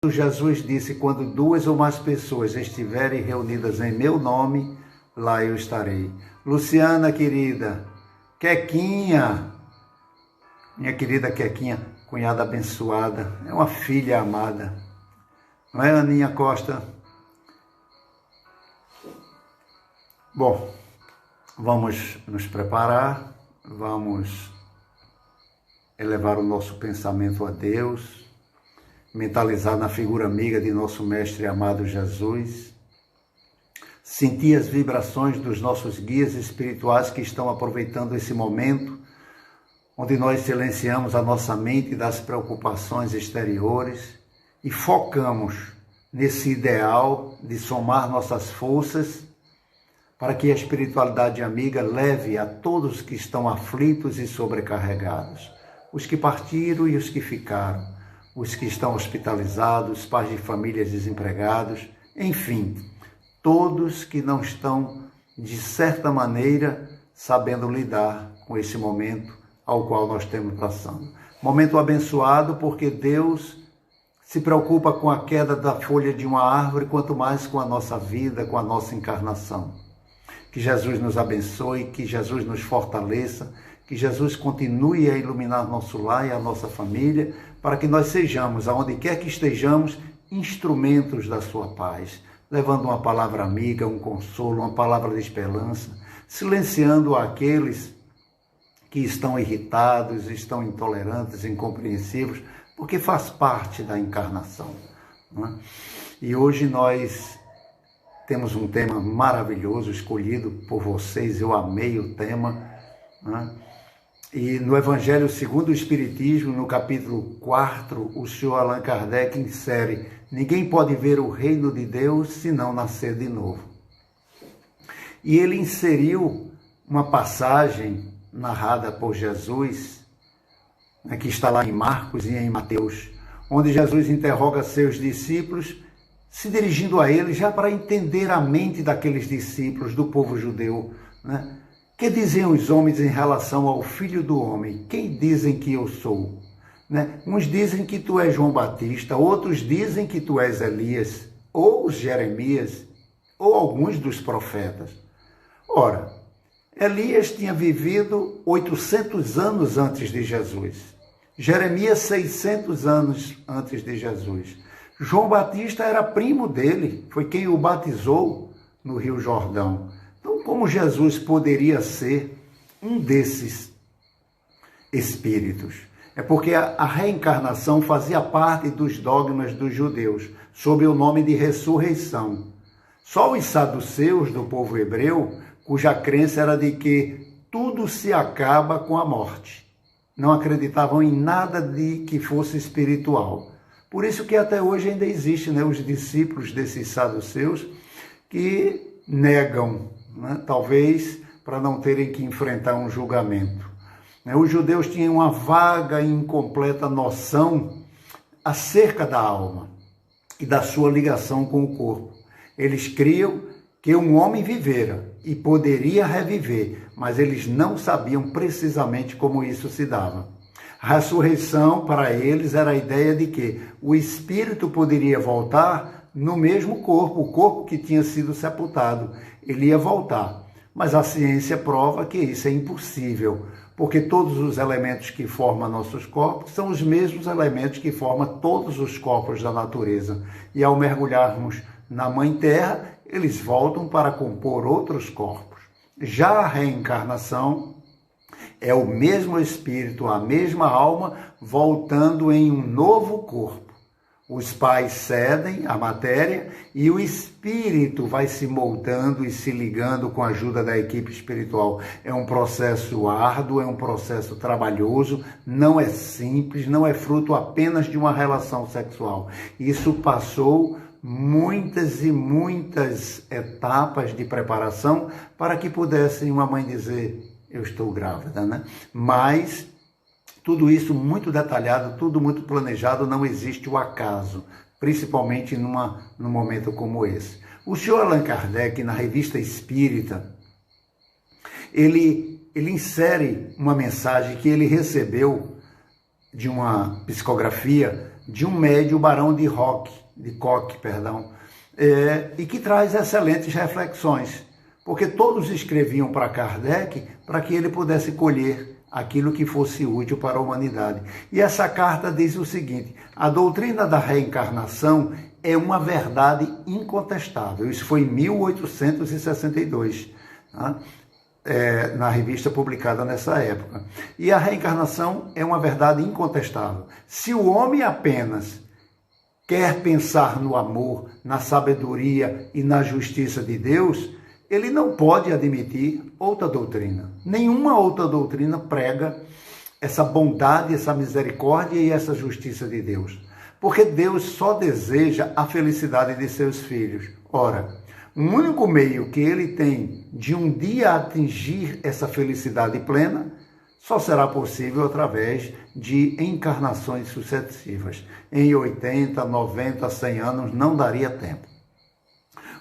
Jesus disse: quando duas ou mais pessoas estiverem reunidas em meu nome, lá eu estarei. Luciana, querida, Quequinha, minha querida Quequinha, cunhada abençoada, é uma filha amada, não é, Aninha Costa? Bom, vamos nos preparar, vamos elevar o nosso pensamento a Deus, mentalizar na figura amiga de nosso mestre amado Jesus, sentir as vibrações dos nossos guias espirituais que estão aproveitando esse momento, onde nós silenciamos a nossa mente das preocupações exteriores e focamos nesse ideal de somar nossas forças para que a espiritualidade amiga leve a todos que estão aflitos e sobrecarregados, os que partiram e os que ficaram, os que estão hospitalizados, pais de famílias desempregados, enfim, todos que não estão, de certa maneira, sabendo lidar com esse momento ao qual nós estamos passando. Momento abençoado porque Deus se preocupa com a queda da folha de uma árvore, quanto mais com a nossa vida, com a nossa encarnação. Que Jesus nos abençoe, que Jesus nos fortaleça, que Jesus continue a iluminar nosso lar e a nossa família, para que nós sejamos, aonde quer que estejamos, instrumentos da sua paz, levando uma palavra amiga, um consolo, uma palavra de esperança, silenciando aqueles que estão irritados, estão intolerantes, incompreensivos, porque faz parte da encarnação, não é? E hoje nós temos um tema maravilhoso escolhido por vocês, eu amei o tema, né? E no Evangelho segundo o Espiritismo, no capítulo 4, o senhor Allan Kardec insere: ninguém pode ver o reino de Deus se não nascer de novo. E ele inseriu uma passagem narrada por Jesus, né, que está lá em Marcos e em Mateus, onde Jesus interroga seus discípulos, se dirigindo a eles já para entender a mente daqueles discípulos do povo judeu, né? Que dizem os homens em relação ao Filho do Homem? Quem dizem que eu sou? Né? Uns dizem que tu és João Batista, outros dizem que tu és Elias, ou Jeremias, ou alguns dos profetas. Ora, Elias tinha vivido 800 anos antes de Jesus. Jeremias, 600 anos antes de Jesus. João Batista era primo dele, foi quem o batizou no Rio Jordão. Então, como Jesus poderia ser um desses espíritos? É porque a reencarnação fazia parte dos dogmas dos judeus, sob o nome de ressurreição. Só os saduceus do povo hebreu, cuja crença era de que tudo se acaba com a morte, não acreditavam em nada de que fosse espiritual. Por isso que até hoje ainda existe, né, os discípulos desses saduceus que negam, né, talvez para não terem que enfrentar um julgamento. Os judeus tinham uma vaga e incompleta noção acerca da alma e da sua ligação com o corpo. Eles criam que um homem vivera e poderia reviver, mas eles não sabiam precisamente como isso se dava. A ressurreição, para eles, era a ideia de que o espírito poderia voltar no mesmo corpo, o corpo que tinha sido sepultado. Ele ia voltar. Mas a ciência prova que isso é impossível, porque todos os elementos que formam nossos corpos são os mesmos elementos que formam todos os corpos da natureza. E ao mergulharmos na Mãe Terra, eles voltam para compor outros corpos. Já a reencarnação é o mesmo espírito, a mesma alma, voltando em um novo corpo. Os pais cedem a matéria e o espírito vai se moldando e se ligando com a ajuda da equipe espiritual. É um processo árduo, é um processo trabalhoso, não é simples, não é fruto apenas de uma relação sexual. Isso passou muitas e muitas etapas de preparação para que pudesse uma mãe dizer: eu estou grávida, né? Mas tudo isso muito detalhado, tudo muito planejado, não existe o acaso, principalmente num momento como esse. O senhor Allan Kardec, na Revista Espírita, ele insere uma mensagem que ele recebeu de uma psicografia de um médium, o Barão de Koch, e que traz excelentes reflexões, porque todos escreviam para Kardec para que ele pudesse colher aquilo que fosse útil para a humanidade. E essa carta diz o seguinte: a doutrina da reencarnação é uma verdade incontestável. Isso foi em 1862, tá? Na revista publicada nessa época. E a reencarnação é uma verdade incontestável. Se o homem apenas quer pensar no amor, na sabedoria e na justiça de Deus, ele não pode admitir outra doutrina. Nenhuma outra doutrina prega essa bondade, essa misericórdia e essa justiça de Deus. Porque Deus só deseja a felicidade de seus filhos. Ora, o único meio que ele tem de um dia atingir essa felicidade plena só será possível através de encarnações sucessivas. Em 80, 90, 100 anos não daria tempo.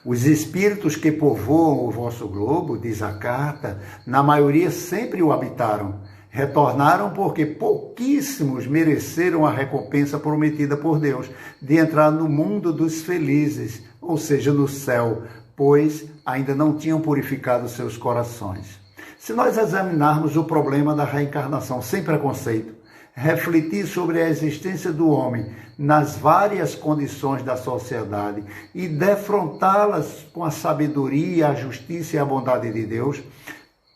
Os espíritos que povoam o vosso globo, diz a carta, na maioria sempre o habitaram. Retornaram porque pouquíssimos mereceram a recompensa prometida por Deus de entrar no mundo dos felizes, ou seja, no céu, pois ainda não tinham purificado seus corações. Se nós examinarmos o problema da reencarnação sem preconceito, refletir sobre a existência do homem nas várias condições da sociedade e defrontá-las com a sabedoria, a justiça e a bondade de Deus,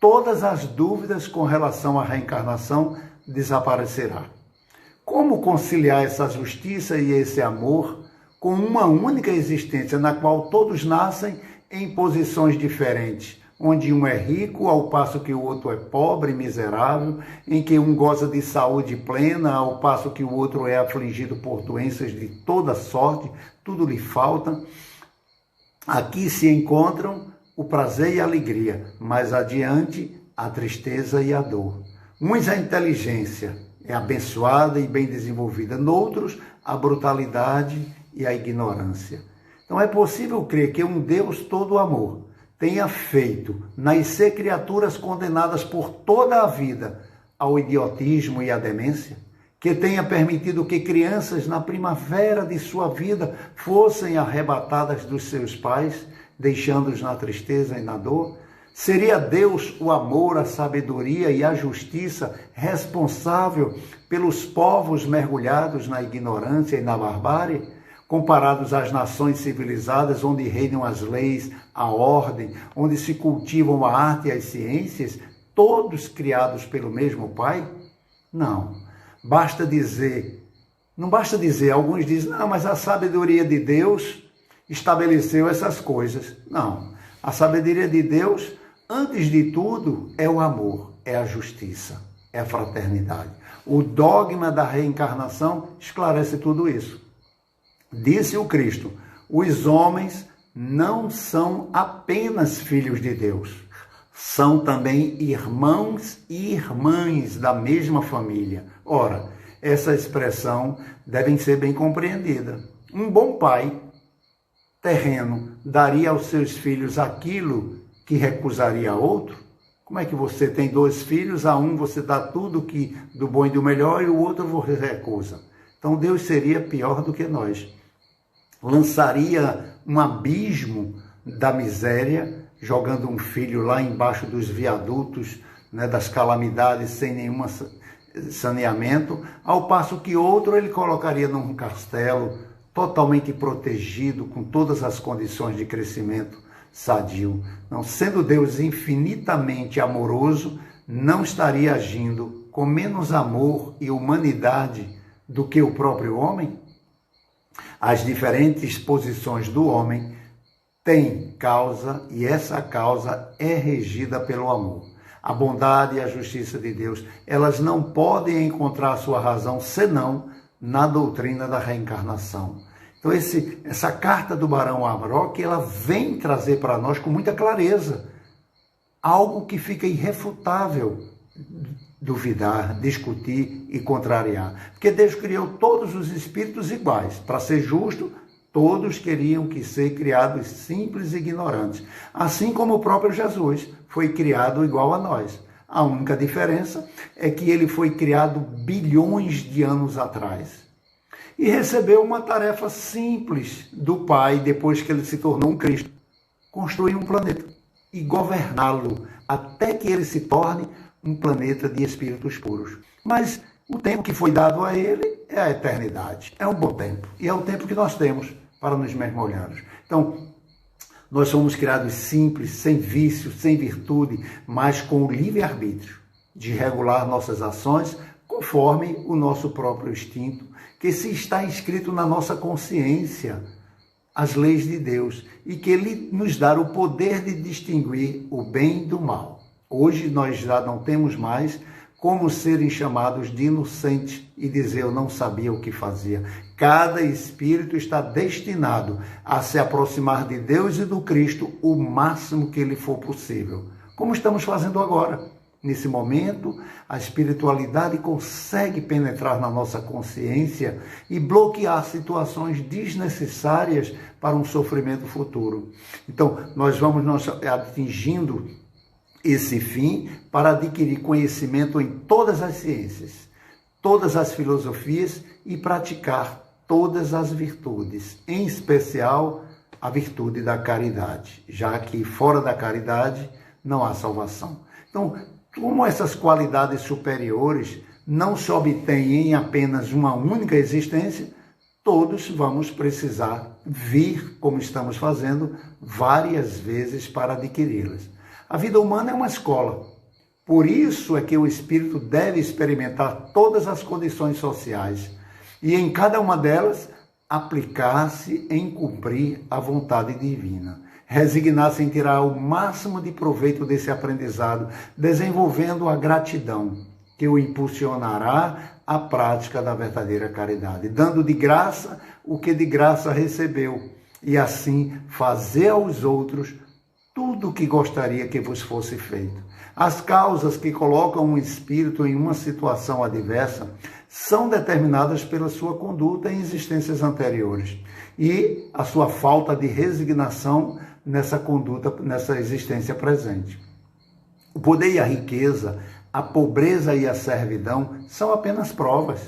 todas as dúvidas com relação à reencarnação desaparecerá. Como conciliar essa justiça e esse amor com uma única existência na qual todos nascem em posições diferentes, onde um é rico ao passo que o outro é pobre e miserável, em que um goza de saúde plena ao passo que o outro é afligido por doenças de toda sorte, tudo lhe falta. Aqui se encontram o prazer e a alegria, mais adiante a tristeza e a dor. Uns a inteligência é abençoada e bem desenvolvida, noutros a brutalidade e a ignorância. Então é possível crer que um Deus todo amor tenha feito nascer criaturas condenadas por toda a vida ao idiotismo e à demência, que tenha permitido que crianças na primavera de sua vida fossem arrebatadas dos seus pais, deixando-os na tristeza e na dor? Seria Deus o amor, a sabedoria e a justiça responsável pelos povos mergulhados na ignorância e na barbárie, comparados às nações civilizadas onde reinam as leis, a ordem, onde se cultivam a arte e as ciências, todos criados pelo mesmo Pai? Não. Não basta dizer, alguns dizem, não, mas a sabedoria de Deus estabeleceu essas coisas. Não. A sabedoria de Deus, antes de tudo, é o amor, é a justiça, é a fraternidade. O dogma da reencarnação esclarece tudo isso. Disse o Cristo: os homens não são apenas filhos de Deus, são também irmãos e irmãs da mesma família. Ora, essa expressão deve ser bem compreendida. Um bom pai terreno daria aos seus filhos aquilo que recusaria a outro? Como é que você tem dois filhos, a um você dá tudo que do bom e do melhor e o outro você recusa? Então Deus seria pior do que nós. Lançaria um abismo da miséria, jogando um filho lá embaixo dos viadutos, das calamidades, sem nenhum saneamento, ao passo que outro ele colocaria num castelo totalmente protegido, com todas as condições de crescimento sadio. Não, sendo Deus infinitamente amoroso, não estaria agindo com menos amor e humanidade do que o próprio homem? As diferentes posições do homem têm causa e essa causa é regida pelo amor. A bondade e a justiça de Deus, elas não podem encontrar sua razão senão na doutrina da reencarnação. Então essa carta do Barão Amroque, ela vem trazer para nós com muita clareza algo que fica irrefutável duvidar, discutir e contrariar. Porque Deus criou todos os espíritos iguais. Para ser justo, todos queriam que ser criados simples e ignorantes. Assim como o próprio Jesus foi criado igual a nós. A única diferença é que ele foi criado bilhões de anos atrás e recebeu uma tarefa simples do Pai depois que ele se tornou um Cristo: construir um planeta e governá-lo até que ele se torne um planeta de espíritos puros. Mas o tempo que foi dado a ele é a eternidade, é um bom tempo, e é o tempo que nós temos para nos mergulharmos. Então, nós somos criados simples, sem vício, sem virtude, mas com o livre-arbítrio de regular nossas ações conforme o nosso próprio instinto, que se está inscrito na nossa consciência, as leis de Deus, e que Ele nos dá o poder de distinguir o bem do mal. Hoje nós já não temos mais como serem chamados de inocentes e dizer eu não sabia o que fazia. Cada espírito está destinado a se aproximar de Deus e do Cristo o máximo que lhe for possível, como estamos fazendo agora. Nesse momento, a espiritualidade consegue penetrar na nossa consciência e bloquear situações desnecessárias para um sofrimento futuro. Então, nós vamos atingindo esse fim para adquirir conhecimento em todas as ciências, todas as filosofias e praticar todas as virtudes, em especial a virtude da caridade, já que fora da caridade não há salvação. Então, como essas qualidades superiores não se obtêm em apenas uma única existência, todos vamos precisar vir, como estamos fazendo, várias vezes para adquiri-las. A vida humana é uma escola. Por isso é que o espírito deve experimentar todas as condições sociais e em cada uma delas aplicar-se em cumprir a vontade divina. Resignar-se em tirar o máximo de proveito desse aprendizado, desenvolvendo a gratidão, que o impulsionará à prática da verdadeira caridade, dando de graça o que de graça recebeu, e assim fazer aos outros tudo o que gostaria que vos fosse feito. As causas que colocam um espírito em uma situação adversa são determinadas pela sua conduta em existências anteriores e a sua falta de resignação nessa conduta, nessa existência presente. O poder e a riqueza, a pobreza e a servidão são apenas provas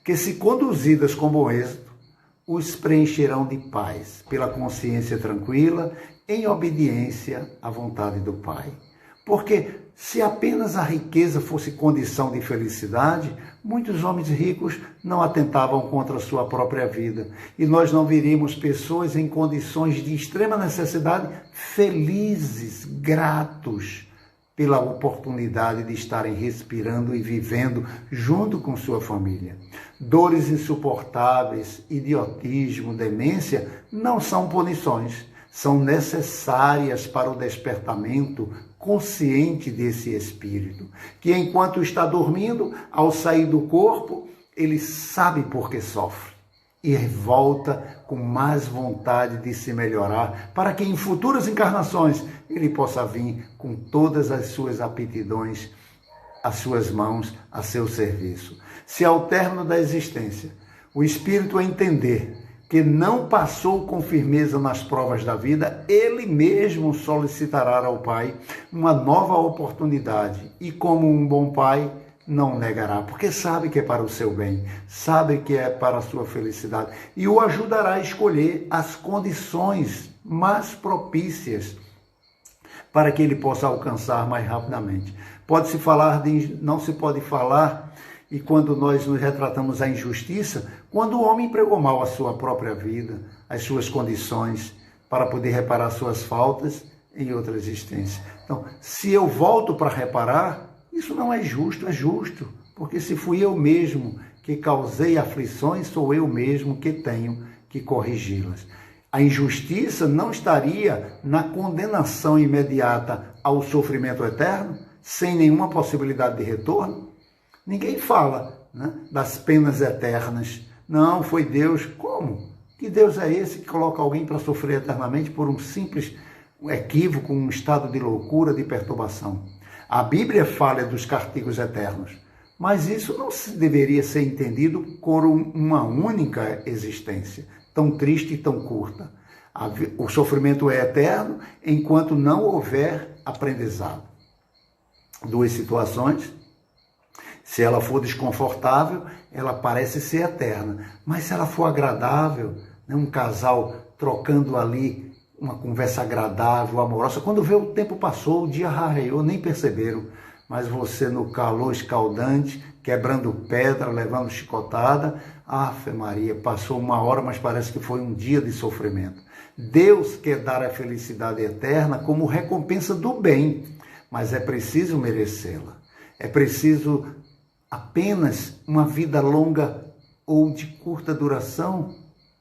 que, se conduzidas com bom êxito, os preencherão de paz, pela consciência tranquila, em obediência à vontade do Pai. Porque se apenas a riqueza fosse condição de felicidade, muitos homens ricos não atentavam contra a sua própria vida. E nós não veríamos pessoas em condições de extrema necessidade felizes, gratos pela oportunidade de estarem respirando e vivendo junto com sua família. Dores insuportáveis, idiotismo, demência não são punições, são necessárias para o despertamento consciente desse espírito, que enquanto está dormindo, ao sair do corpo, ele sabe por que sofre e volta com mais vontade de se melhorar, para que em futuras encarnações ele possa vir com todas as suas aptidões, as suas mãos a seu serviço. Se ao término da existência o espírito entender que não passou com firmeza nas provas da vida, ele mesmo solicitará ao Pai uma nova oportunidade e, como um bom pai, não negará, porque sabe que é para o seu bem, sabe que é para a sua felicidade e o ajudará a escolher as condições mais propícias para que ele possa alcançar mais rapidamente. Não se pode falar, e quando nós nos retratamos a injustiça, quando o homem empregou mal a sua própria vida, as suas condições, para poder reparar suas faltas em outra existência. Então, se eu volto para reparar, isso não é justo, é justo, porque se fui eu mesmo que causei aflições, sou eu mesmo que tenho que corrigi-las. A injustiça não estaria na condenação imediata ao sofrimento eterno, sem nenhuma possibilidade de retorno? Ninguém fala, né, das penas eternas. Não, foi Deus. Como? Que Deus é esse que coloca alguém para sofrer eternamente por um simples equívoco, um estado de loucura, de perturbação? A Bíblia fala dos castigos eternos, mas isso não deveria ser entendido por uma única existência, tão triste e tão curta. O sofrimento é eterno enquanto não houver aprendizado. duas situações. Se ela for desconfortável, ela parece ser eterna. Mas se ela for agradável, né, um casal trocando ali uma conversa agradável, amorosa, quando vê o tempo passou, o dia rarreou, nem perceberam. Mas você no calor escaldante, quebrando pedra, levando chicotada, Ave Maria, passou uma hora, mas parece que foi um dia de sofrimento. Deus quer dar a felicidade eterna como recompensa do bem, mas é preciso merecê-la. É preciso apenas uma vida longa ou de curta duração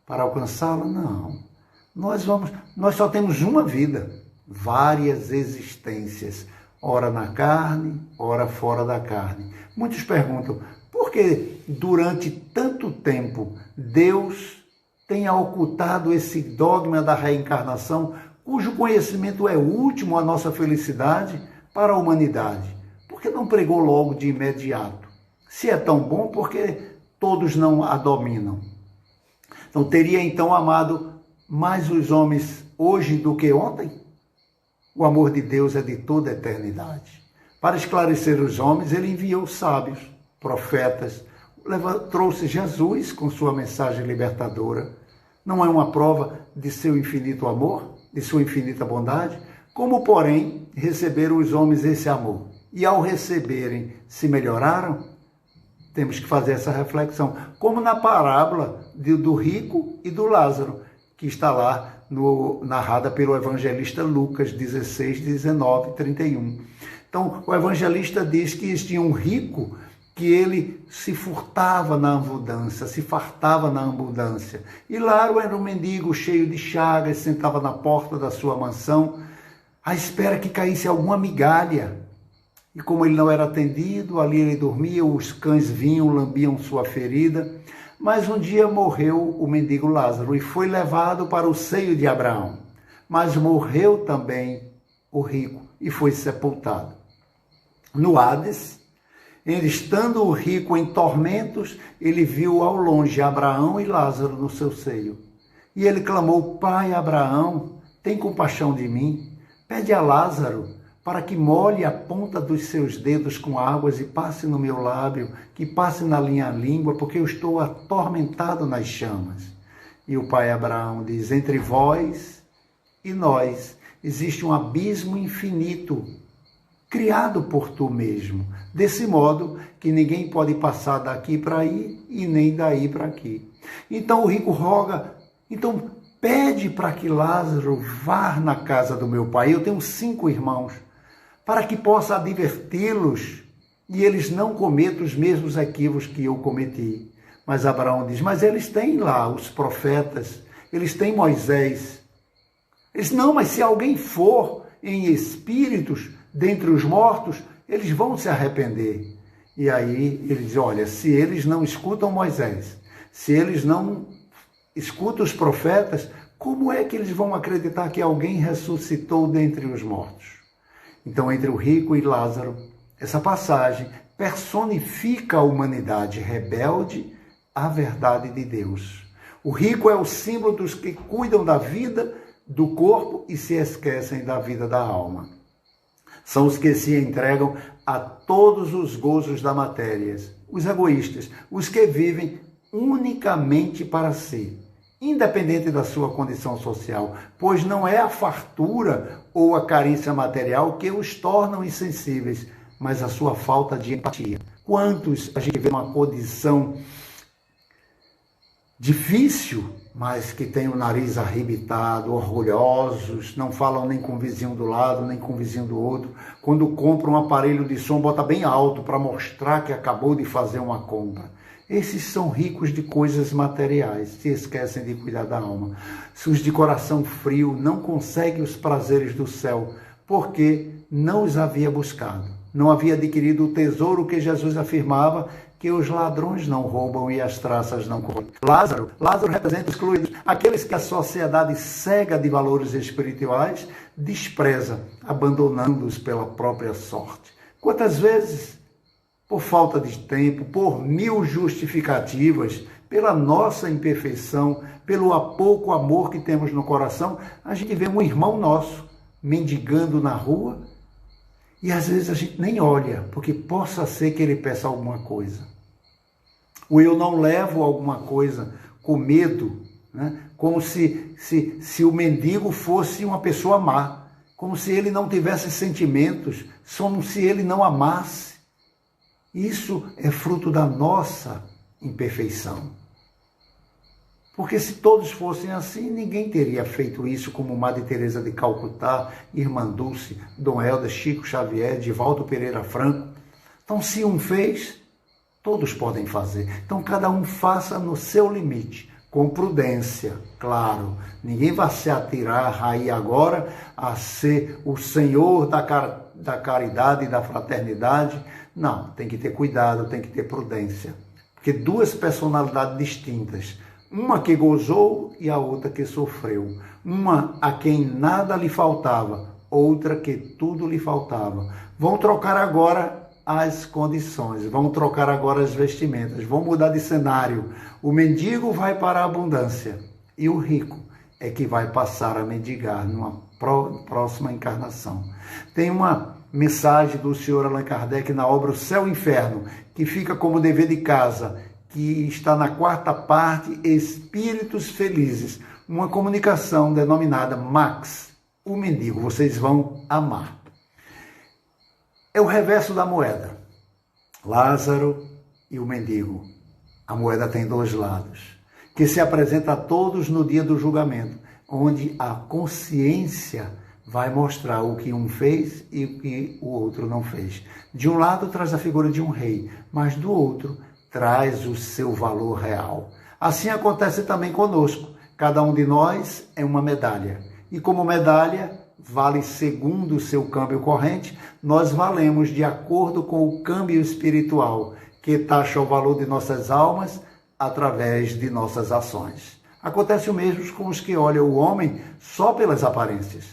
para alcançá-la? Não. Nós só temos uma vida, várias existências, ora na carne, ora fora da carne. Muitos perguntam, por que durante tanto tempo Deus tenha ocultado esse dogma da reencarnação, cujo conhecimento é último à nossa felicidade para a humanidade? Por que não pregou logo de imediato? Se é tão bom, por que todos não a dominam? Então, teria então amado mais os homens hoje do que ontem? O amor de Deus é de toda a eternidade. Para esclarecer os homens, ele enviou sábios, profetas, trouxe Jesus com sua mensagem libertadora. Não é uma prova de seu infinito amor, de sua infinita bondade? Como, porém, receberam os homens esse amor? E ao receberem, se melhoraram? Temos que fazer essa reflexão. Como na parábola do rico e do Lázaro, que está lá narrada pelo evangelista Lucas 16, 19, 31. Então, o evangelista diz que existia um rico que ele se furtava na abundância, se fartava na abundância. E Lázaro era um mendigo cheio de chagas, sentava na porta da sua mansão, à espera que caísse alguma migalha. E como ele não era atendido, ali ele dormia, os cães vinham, lambiam sua ferida. Mas um dia morreu o mendigo Lázaro e foi levado para o seio de Abraão. Mas morreu também o rico e foi sepultado. No Hades, estando o rico em tormentos, ele viu ao longe Abraão e Lázaro no seu seio. E ele clamou, Pai Abraão, tem compaixão de mim, pede a Lázaro para que molhe a ponta dos seus dedos com águas e passe no meu lábio, que passe na minha língua, porque eu estou atormentado nas chamas. E o pai Abraão diz, entre vós e nós existe um abismo infinito, criado por tu mesmo, desse modo que ninguém pode passar daqui para aí e nem daí para aqui. Então o rico roga, então pede para que Lázaro vá na casa do meu pai. Eu tenho 5 irmãos, para que possa adverti-los e eles não cometam os mesmos equívocos que eu cometi. Mas Abraão diz, mas eles têm lá os profetas, eles têm Moisés. Eles não, mas se alguém for em espíritos dentre os mortos, eles vão se arrepender. E aí ele diz, olha, se eles não escutam Moisés, se eles não escutam os profetas, como é que eles vão acreditar que alguém ressuscitou dentre os mortos? Então, entre o rico e Lázaro, essa passagem personifica a humanidade rebelde à verdade de Deus. O rico é o símbolo dos que cuidam da vida do corpo e se esquecem da vida da alma. São os que se entregam a todos os gozos da matéria, os egoístas, os que vivem unicamente para si, independente da sua condição social, pois não é a fartura ou a carência material que os tornam insensíveis, mas a sua falta de empatia. Quantos a gente vê uma condição difícil, mas que tem o nariz arrebitado, orgulhosos, não falam nem com o vizinho do lado, nem com o vizinho do outro. Quando compra um aparelho de som, bota bem alto para mostrar que acabou de fazer uma compra. Esses são ricos de coisas materiais, se esquecem de cuidar da alma. Os de coração frio não conseguem os prazeres do céu, porque não os havia buscado. Não havia adquirido o tesouro que Jesus afirmava que os ladrões não roubam e as traças não corroem. Lázaro representa os excluídos, aqueles que a sociedade cega de valores espirituais despreza, abandonando-os pela própria sorte. Quantas vezes, por falta de tempo, por 1000 justificativas, pela nossa imperfeição, pelo pouco amor que temos no coração, a gente vê um irmão nosso mendigando na rua E às vezes a gente nem olha, porque possa ser que ele peça alguma coisa. Ou eu não levo alguma coisa com medo, né? Como se o mendigo fosse uma pessoa má, como se ele não tivesse sentimentos, como se ele não amasse. Isso é fruto da nossa imperfeição. Porque se todos fossem assim, ninguém teria feito isso como Madre Teresa de Calcutá, Irmã Dulce, Dom Helder, Chico Xavier, Divaldo Pereira Franco. Então, se um fez, todos podem fazer. Então, cada um faça no seu limite, com prudência, claro. Ninguém vai se atirar aí agora a ser o senhor da caridade e da fraternidade. Não, tem que ter cuidado, tem que ter prudência. Porque duas personalidades distintas, uma que gozou e a outra que sofreu. Uma a quem nada lhe faltava, outra que tudo lhe faltava. Vão trocar agora as condições, vão trocar agora as vestimentas, vão mudar de cenário. O mendigo vai para a abundância e o rico é que vai passar a mendigar numa próxima encarnação. Tem uma mensagem do Sr. Allan Kardec na obra O Céu e o Inferno, que fica como dever de casa, que está na 4ª parte, Espíritos Felizes, uma comunicação denominada Max, o mendigo, vocês vão amar. É o reverso da moeda, Lázaro e o mendigo. A moeda tem dois lados, que se apresenta a todos no dia do julgamento, onde a consciência vai mostrar o que um fez e o que o outro não fez. De um lado traz a figura de um rei, mas do outro traz o seu valor real. Assim acontece também conosco. Cada um de nós é uma medalha. E como medalha vale segundo o seu câmbio corrente, nós valemos de acordo com o câmbio espiritual, que taxa o valor de nossas almas através de nossas ações. Acontece o mesmo com os que olham o homem só pelas aparências,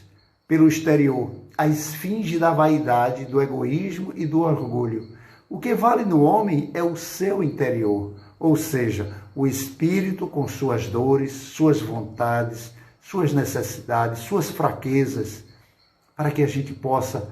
pelo exterior, a esfinge da vaidade, do egoísmo e do orgulho. O que vale no homem é o seu interior, ou seja, o espírito com suas dores, suas vontades, suas necessidades, suas fraquezas, para que a gente possa,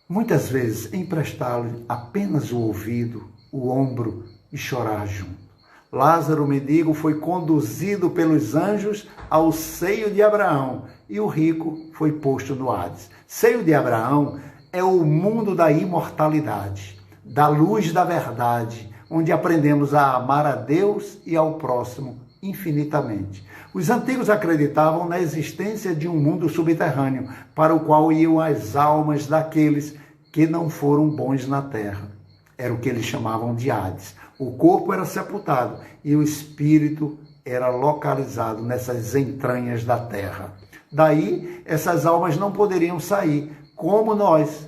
muitas vezes, emprestar-lhe apenas o ouvido, o ombro e chorar junto. Lázaro, o mendigo, foi conduzido pelos anjos ao seio de Abraão e o rico foi posto no Hades. Seio de Abraão é o mundo da imortalidade, da luz da verdade, onde aprendemos a amar a Deus e ao próximo infinitamente. Os antigos acreditavam na existência de um mundo subterrâneo, para o qual iam as almas daqueles que não foram bons na terra. Era o que eles chamavam de Hades. O corpo era sepultado e o espírito era localizado nessas entranhas da terra. Daí, essas almas não poderiam sair, como nós,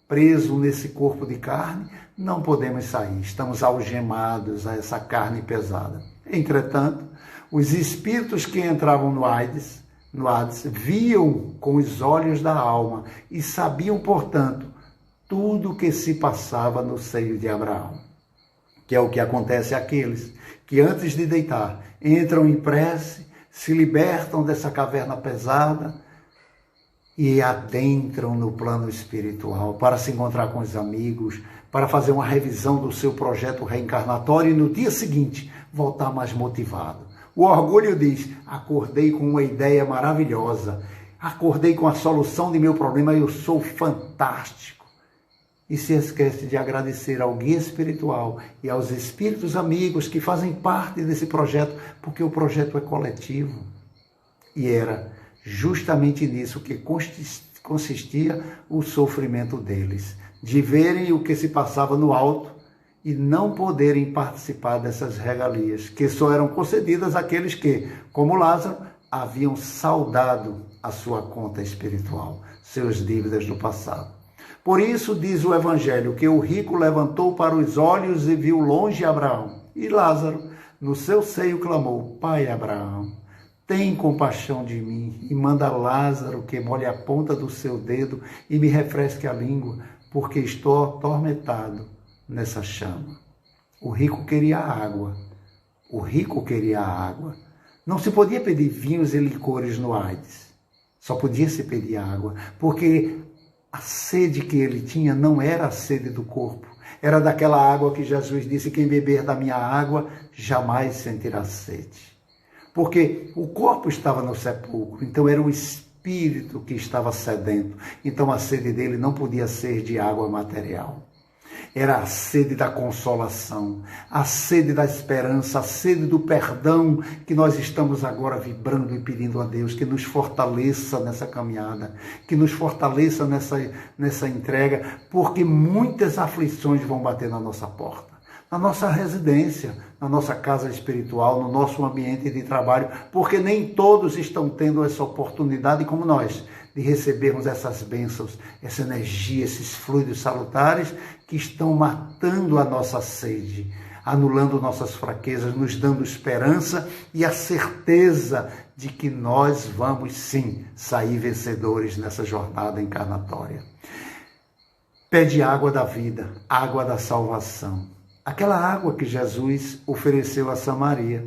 presos nesse corpo de carne, não podemos sair. Estamos algemados a essa carne pesada. Entretanto, os espíritos que entravam no Hades, viam com os olhos da alma e sabiam, portanto, tudo o que se passava no seio de Abraão, que é o que acontece àqueles que antes de deitar entram em prece, se libertam dessa caverna pesada e adentram no plano espiritual para se encontrar com os amigos, para fazer uma revisão do seu projeto reencarnatório e no dia seguinte voltar mais motivado. O orgulho diz: acordei com uma ideia maravilhosa, acordei com a solução de meu problema, eu sou fantástico. E se esquece de agradecer ao guia espiritual e aos espíritos amigos que fazem parte desse projeto, porque o projeto é coletivo. E era justamente nisso que consistia o sofrimento deles, de verem o que se passava no alto e não poderem participar dessas regalias, que só eram concedidas àqueles que, como Lázaro, haviam saldado a sua conta espiritual, seus dívidas do passado. Por isso, diz o Evangelho, que o rico levantou para os olhos e viu longe Abraão. E Lázaro, no seu seio, clamou: Pai Abraão, tem compaixão de mim e manda Lázaro que molhe a ponta do seu dedo e me refresque a língua, porque estou atormentado nessa chama. O rico queria água. O rico queria água. Não se podia pedir vinhos e licores no Hades. Só podia se pedir água, porque a sede que ele tinha não era a sede do corpo, era daquela água que Jesus disse: quem beber da minha água jamais sentirá sede. Porque o corpo estava no sepulcro, então era o espírito que estava sedento. Então a sede dele não podia ser de água material. Era a sede da consolação, a sede da esperança, a sede do perdão que nós estamos agora vibrando e pedindo a Deus que nos fortaleça nessa caminhada, que nos fortaleça nessa entrega, porque muitas aflições vão bater na nossa porta, na nossa residência, na nossa casa espiritual, no nosso ambiente de trabalho, porque nem todos estão tendo essa oportunidade como nós, de recebermos essas bênçãos, essa energia, esses fluidos salutares que estão matando a nossa sede, anulando nossas fraquezas, nos dando esperança e a certeza de que nós vamos sim sair vencedores nessa jornada encarnatória. Pede água da vida, água da salvação. Aquela água que Jesus ofereceu a Samaria,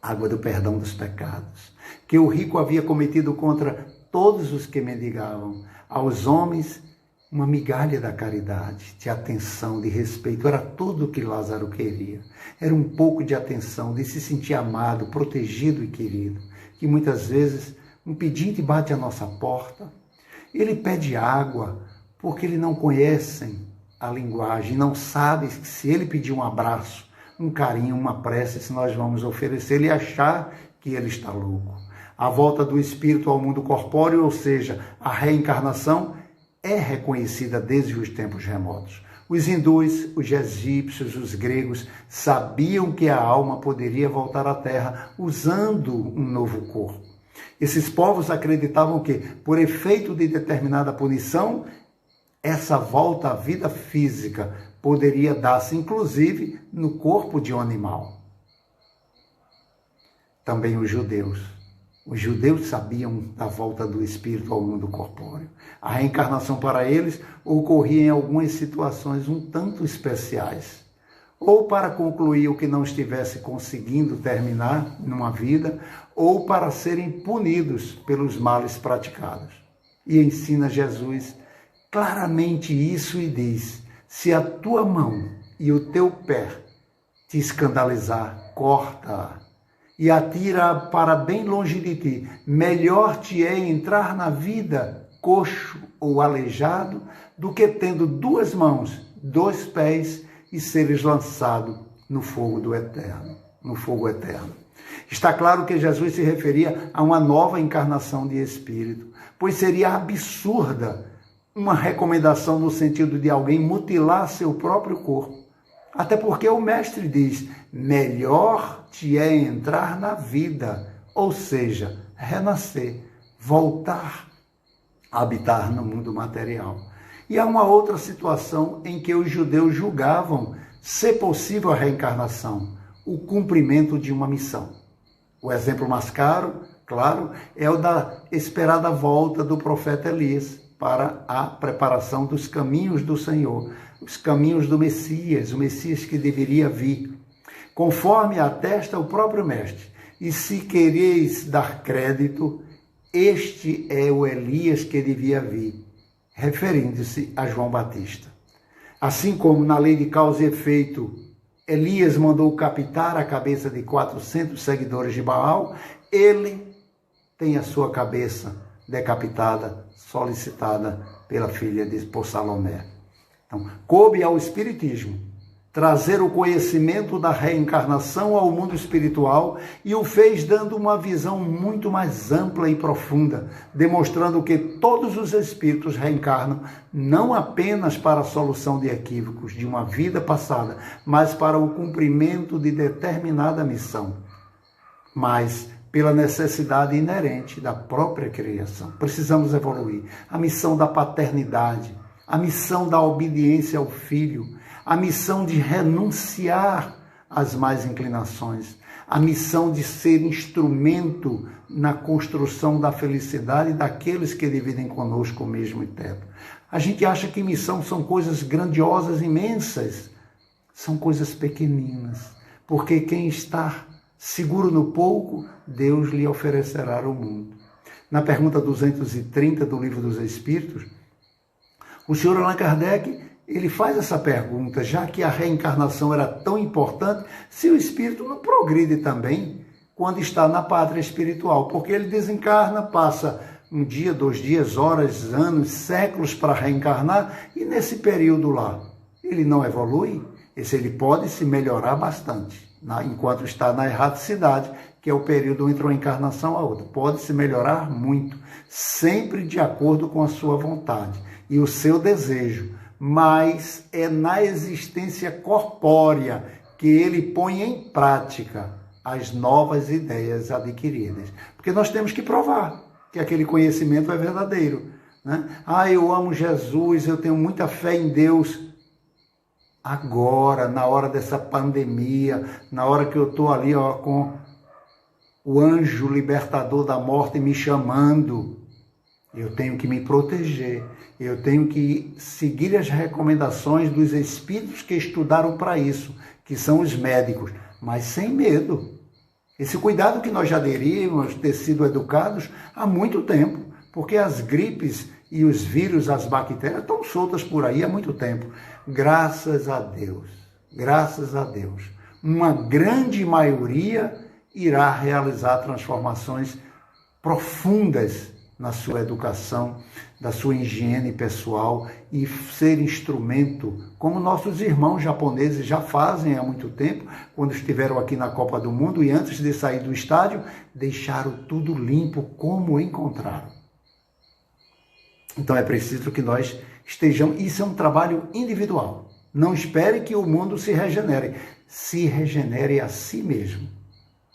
água do perdão dos pecados, que o rico havia cometido contra todos os que mendigavam. Aos homens, uma migalha da caridade, de atenção, de respeito. Era tudo o que Lázaro queria. Era um pouco de atenção, de se sentir amado, protegido e querido. Que muitas vezes um pedinte bate à nossa porta. Ele pede água porque ele não conhecem a linguagem, não sabe que se ele pedir um abraço, um carinho, uma prece, se nós vamos oferecer, ele achar que ele está louco. A volta do espírito ao mundo corpóreo, ou seja, a reencarnação, é reconhecida desde os tempos remotos. Os hindus, os egípcios, os gregos sabiam que a alma poderia voltar à Terra usando um novo corpo. Esses povos acreditavam que, por efeito de determinada punição, essa volta à vida física poderia dar-se, inclusive, no corpo de um animal. Também os judeus. Os judeus sabiam da volta do espírito ao mundo corpóreo. A reencarnação para eles ocorria em algumas situações um tanto especiais. Ou para concluir o que não estivesse conseguindo terminar numa vida, ou para serem punidos pelos males praticados. E ensina Jesus claramente isso e diz: se a tua mão e o teu pé te escandalizar, corta-a e atira para bem longe de ti. Melhor te é entrar na vida coxo ou aleijado do que tendo 2 mãos, 2 pés e seres lançado no fogo do eterno, no fogo eterno. Está claro que Jesus se referia a uma nova encarnação de espírito, pois seria absurda uma recomendação no sentido de alguém mutilar seu próprio corpo. Até porque o mestre diz: melhor te é entrar na vida, ou seja, renascer, voltar a habitar no mundo material. E há uma outra situação em que os judeus julgavam ser possível a reencarnação, o cumprimento de uma missão. O exemplo mais claro, é o da esperada volta do profeta Elias para a preparação dos caminhos do Senhor, os caminhos do Messias, o Messias que deveria vir. Conforme atesta o próprio mestre, e se quereis dar crédito, este é o Elias que devia vir, referindo-se a João Batista. Assim como na lei de causa e efeito, Elias mandou capitar a cabeça de 400 seguidores de Baal, ele tem a sua cabeça decapitada, solicitada pela filha por Salomé. Então, coube ao Espiritismo trazer o conhecimento da reencarnação ao mundo espiritual e o fez dando uma visão muito mais ampla e profunda, demonstrando que todos os espíritos reencarnam não apenas para a solução de equívocos de uma vida passada, mas para o cumprimento de determinada missão, mas pela necessidade inerente da própria criação. Precisamos evoluir. A missão da paternidade, a missão da obediência ao filho, a missão de renunciar às más inclinações, a missão de ser instrumento na construção da felicidade daqueles que dividem conosco o mesmo teto. A gente acha que missão são coisas grandiosas, imensas. São coisas pequeninas, porque quem está seguro no pouco, Deus lhe oferecerá o mundo. Na pergunta 230 do Livro dos Espíritos, O senhor Allan Kardec, ele faz essa pergunta, já que a reencarnação era tão importante, se o espírito não progride também quando está na pátria espiritual, porque ele desencarna, passa um dia, 2 dias, horas, anos, séculos para reencarnar, e nesse período lá, ele não evolui? Ele pode se melhorar bastante, enquanto está na erraticidade, que é o período entre uma encarnação e a outra. Pode se melhorar muito, sempre de acordo com a sua vontade e o seu desejo, mas é na existência corpórea que ele põe em prática as novas ideias adquiridas. Porque nós temos que provar que aquele conhecimento é verdadeiro, né? Eu amo Jesus, eu tenho muita fé em Deus. Agora, na hora dessa pandemia, na hora que eu estou ali com o anjo libertador da morte me chamando, eu tenho que me proteger, eu tenho que seguir as recomendações dos espíritos que estudaram para isso, que são os médicos, mas sem medo. Esse cuidado que nós já deveríamos ter sido educados há muito tempo, porque as gripes e os vírus, as bactérias, estão soltas por aí há muito tempo. Graças a Deus, uma grande maioria irá realizar transformações profundas na sua educação, da sua higiene pessoal e ser instrumento, como nossos irmãos japoneses já fazem há muito tempo, quando estiveram aqui na Copa do Mundo e antes de sair do estádio, deixaram tudo limpo como encontraram. Então é preciso que nós estejamos, isso é um trabalho individual. Não espere que o mundo se regenere a si mesmo.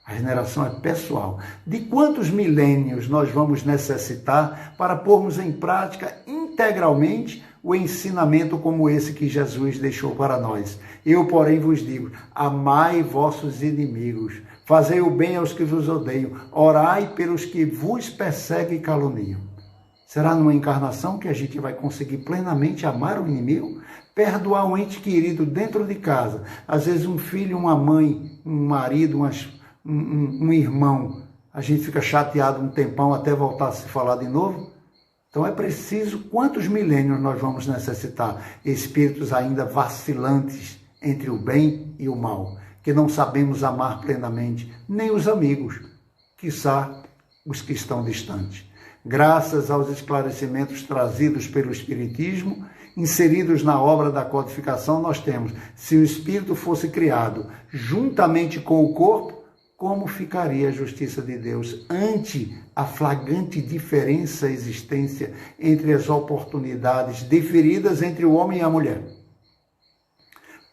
A regeneração é pessoal. De quantos milênios nós vamos necessitar para pormos em prática integralmente o ensinamento como esse que Jesus deixou para nós? Eu, porém, vos digo, amai vossos inimigos, fazei o bem aos que vos odeiam, orai pelos que vos perseguem e caluniam. Será numa encarnação que a gente vai conseguir plenamente amar o inimigo? Perdoar um ente querido dentro de casa, às vezes um filho, uma mãe, um marido, um irmão, a gente fica chateado um tempão até voltar a se falar de novo? Então é preciso, quantos milênios nós vamos necessitar? Espíritos ainda vacilantes entre o bem e o mal, que não sabemos amar plenamente, nem os amigos, quiçá os que estão distantes. Graças aos esclarecimentos trazidos pelo Espiritismo, inseridos na obra da codificação, nós temos, se o Espírito fosse criado juntamente com o corpo, como ficaria a justiça de Deus ante a flagrante diferença existência entre as oportunidades diferidas entre o homem e a mulher?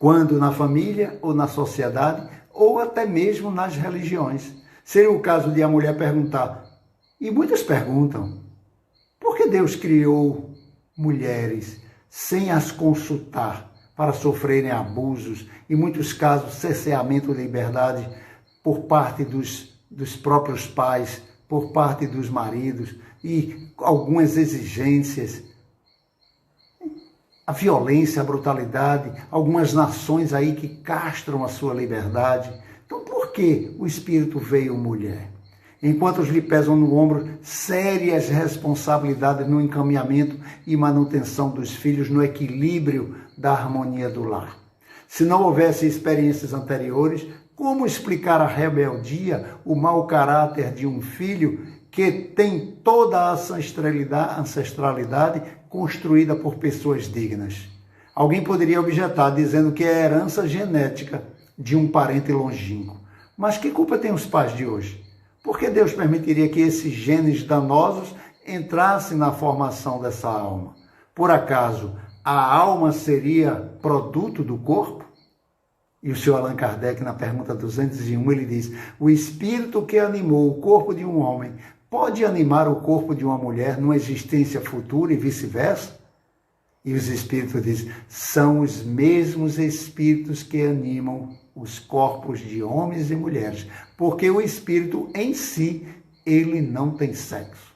Quando na família ou na sociedade, ou até mesmo nas religiões. Seria o caso de a mulher perguntar, e muitos perguntam, por que Deus criou mulheres sem as consultar para sofrerem abusos, em muitos casos cerceamento de liberdade por parte dos próprios pais, por parte dos maridos e algumas exigências, a violência, a brutalidade, algumas nações aí que castram a sua liberdade. Então por que o Espírito veio mulher? Enquanto lhe pesam no ombro sérias responsabilidades no encaminhamento e manutenção dos filhos, no equilíbrio da harmonia do lar. Se não houvesse experiências anteriores, como explicar a rebeldia, o mau caráter de um filho que tem toda a ancestralidade construída por pessoas dignas? Alguém poderia objetar dizendo que é herança genética de um parente longínquo. Mas que culpa tem os pais de hoje? Por que Deus permitiria que esses genes danosos entrassem na formação dessa alma? Por acaso, a alma seria produto do corpo? E o senhor Allan Kardec, na pergunta 201, ele diz, o espírito que animou o corpo de um homem pode animar o corpo de uma mulher numa existência futura e vice-versa? E os espíritos dizem, são os mesmos espíritos que animam os corpos de homens e mulheres, porque o espírito em si, ele não tem sexo.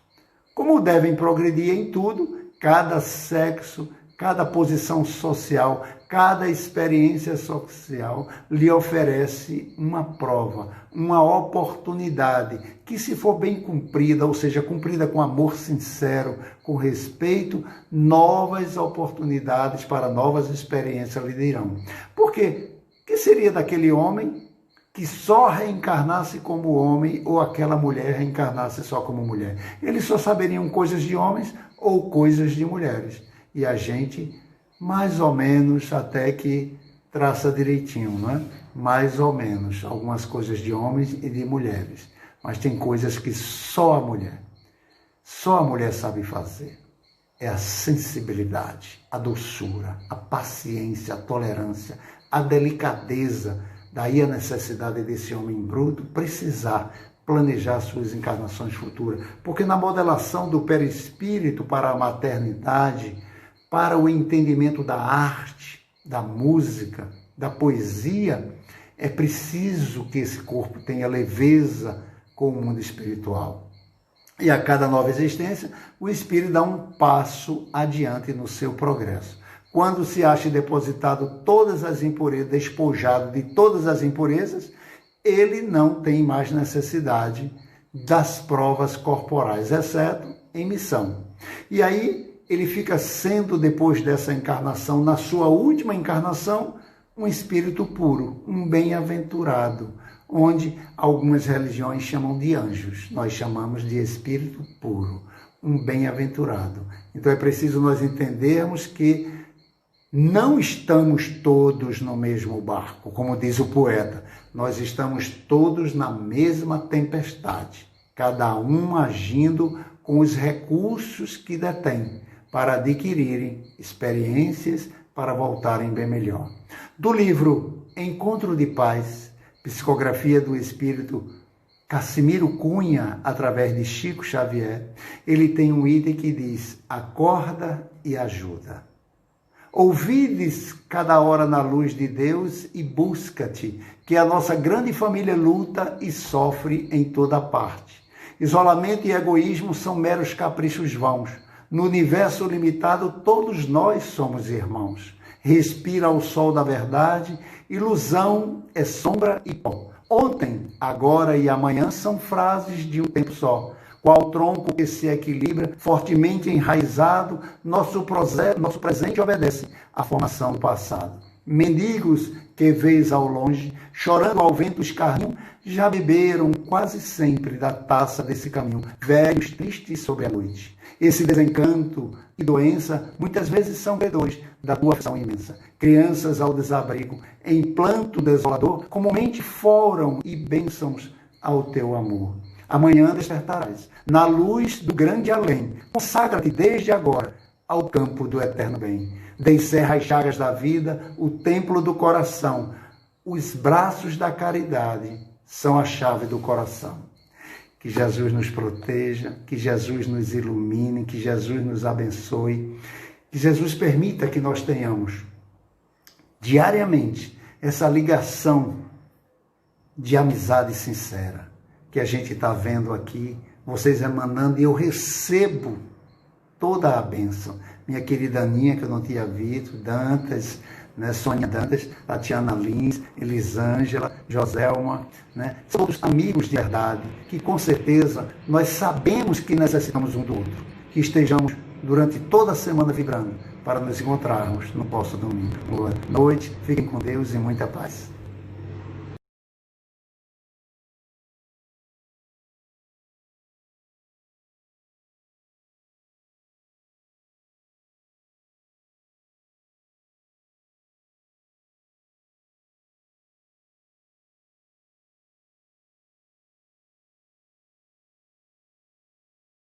Como devem progredir em tudo, cada sexo, cada posição social, cada experiência social lhe oferece uma prova, uma oportunidade que, se for bem cumprida, ou seja, cumprida com amor sincero, com respeito, novas oportunidades para novas experiências lhe dirão. Por quê? O que seria daquele homem que só reencarnasse como homem ou aquela mulher reencarnasse só como mulher? Eles só saberiam coisas de homens ou coisas de mulheres. E a gente, mais ou menos, até que traça direitinho, não é? Mais ou menos, algumas coisas de homens e de mulheres. Mas tem coisas que só a mulher sabe fazer. É a sensibilidade, a doçura, a paciência, a tolerância, a delicadeza. Daí a necessidade desse homem bruto precisar planejar suas encarnações futuras. Porque na modelação do perispírito para a maternidade, para o entendimento da arte, da música, da poesia, é preciso que esse corpo tenha leveza com o mundo espiritual. E a cada nova existência, o espírito dá um passo adiante no seu progresso. Quando se acha depositado todas as impurezas, despojado de todas as impurezas, ele não tem mais necessidade das provas corporais, exceto em missão. E aí ele fica sendo, depois dessa encarnação, na sua última encarnação, um espírito puro, um bem-aventurado, onde algumas religiões chamam de anjos, nós chamamos de espírito puro, um bem-aventurado. Então é preciso nós entendermos que não estamos todos no mesmo barco, como diz o poeta, nós estamos todos na mesma tempestade, cada um agindo com os recursos que detém, para adquirirem experiências para voltarem bem melhor. Do livro Encontro de Paz, psicografia do espírito Cassimiro Cunha, através de Chico Xavier, ele tem um item que diz: acorda e ajuda. Ouvides cada hora na luz de Deus e busca-te, que a nossa grande família luta e sofre em toda parte. Isolamento e egoísmo são meros caprichos vãos. No universo limitado, todos nós somos irmãos. Respira o sol da verdade, ilusão é sombra e pó. Ontem, agora e amanhã são frases de um tempo só. Qual tronco que se equilibra, fortemente enraizado, nosso presente obedece à formação do passado. Mendigos que vês ao longe, chorando ao vento escarninho, já beberam quase sempre da taça desse caminho, velhos tristes sobre a noite. Esse desencanto e doença muitas vezes são credores da tua aflição imensa. Crianças ao desabrigo, em planto desolador, comumente foram e bênçãos ao teu amor. Amanhã despertarás, na luz do grande além. Consagra-te desde agora ao campo do eterno bem. Descerra as chagas da vida, o templo do coração. Os braços da caridade são a chave do coração. Que Jesus nos proteja, que Jesus nos ilumine, que Jesus nos abençoe, que Jesus permita que nós tenhamos diariamente essa ligação de amizade sincera que a gente está vendo aqui, vocês emanando, e eu recebo toda a bênção. Minha querida Aninha, que eu não tinha visto, Dantas, né, Sônia Dantas, Tatiana Lins, Elisângela, Joselma, né, todos amigos de verdade, que com certeza nós sabemos que necessitamos um do outro, que estejamos durante toda a semana vibrando para nos encontrarmos no próximo domingo. Boa noite, fiquem com Deus e muita paz.